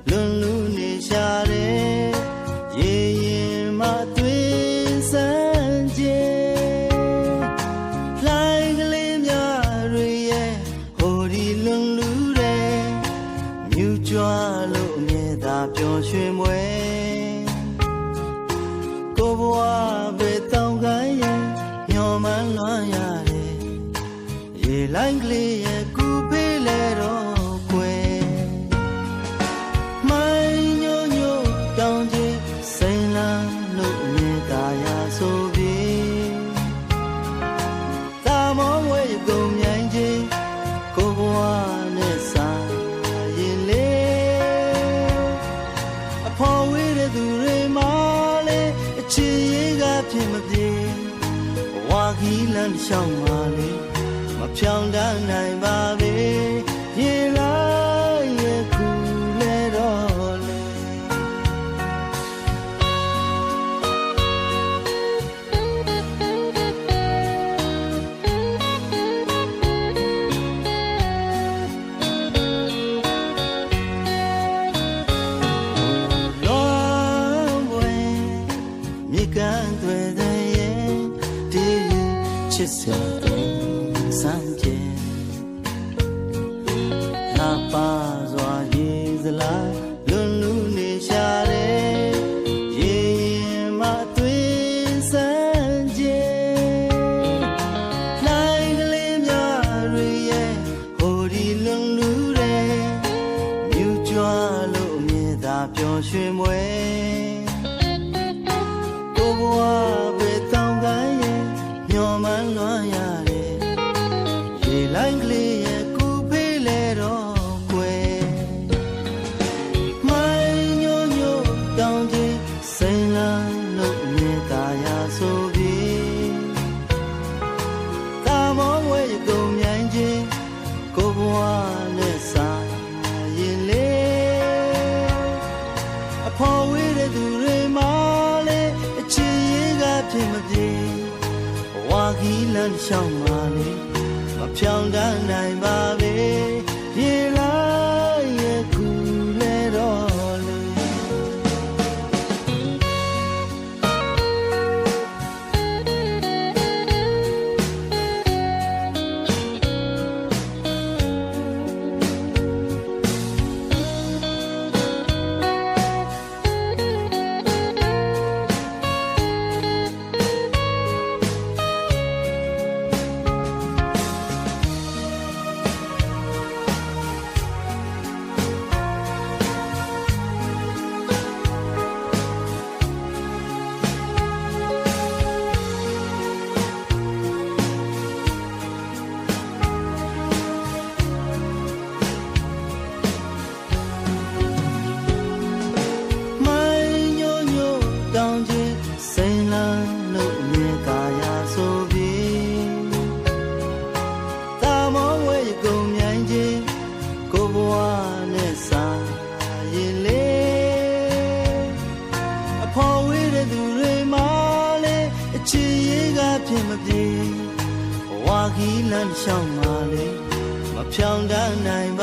လွန်လူနေရှာတယ်ရေရင်မသွေးစမ်းကြလိုင်းကလေးများတွေရဲ့ဟိုဒီလွန်လူတယ်မြူကြွလို့အမြဲသာပျော်ရွှင်မွယ်ကိုဘဝပဲတောင်းခိုင်းရင်ညော်မှန်းလွမ်းရတယ်ရေလိုင်းကလေးရဲ့ကူပေးလေတော့ကွယ်မိုင်းညိုညိုတောင်းချင်စိန်လန်းလို့အမြဲသာရဆိုပြီးတာမောဝဲကုန်မြိုင်ချင်းကိုဘဝနဲ့စားရင်လေအဖော်ဝေးတဲ့သူတွေမှလေအချစ်ရေးကဖြစ်မပြေဝါခီးလမ်းရှောင်းပါလေမဖြောင်းတတ်နိုင်ပါပဲရေလိုက်ရဲ့ကူလေတော့လေလောင်းပွဲမြေကန်တွေတဲ့ရဲ့ဒီချစ်စရာစမ်းကြနာပါစွာရေစလားလွန်လူနေရှာတယ်ရေရင်မသွေးစမ်းကြလိုင်းကလေးများတွေရဲ့ဟိုဒီလွန်လူတယ်မြူကြွလို့အမြဲသာပျော်ရွှင်မွယ်ကိုဘဝပဲတောင်းခိုင်းရင်ညော်မှန်းလွမ်းရတယ်ရေလိုင်းကလေးရဲ့ကူပေးလေတော့ကွယ်မိုင်းညိုညိုတောင်းချင်စိန်လန်းလို့အမြဲသာရဆိုပြီးတာမောဝဲကုန်မြိုင်ချင်းကိုဘဝနဲ့စားရင်လေအဖော်ဝေးတဲ့သူတွေမှလေအချစ်ရေးကဖြစ်မပြေဝါခီးလမ်းရှောင်းပါလေမဖြောင်းတတ်နိုင်ပါပဲရေလိုက်ရဲ့ကူလေတော့လေတောင်းချင်စိန်လန်းလို့အမြဲသာရဆိုပြီးတာမောဝဲကုန်မြိုင်ချင်းကိုဘဝနဲ့စားရင်လေအဖော်ဝေးတဲ့သူတွေမှလေအချစ်ရေးကဖြစ်မပြေဝါခီးလမ်းရှောင်းပါလေမဖြောင်းတတ်နိုင်ပါ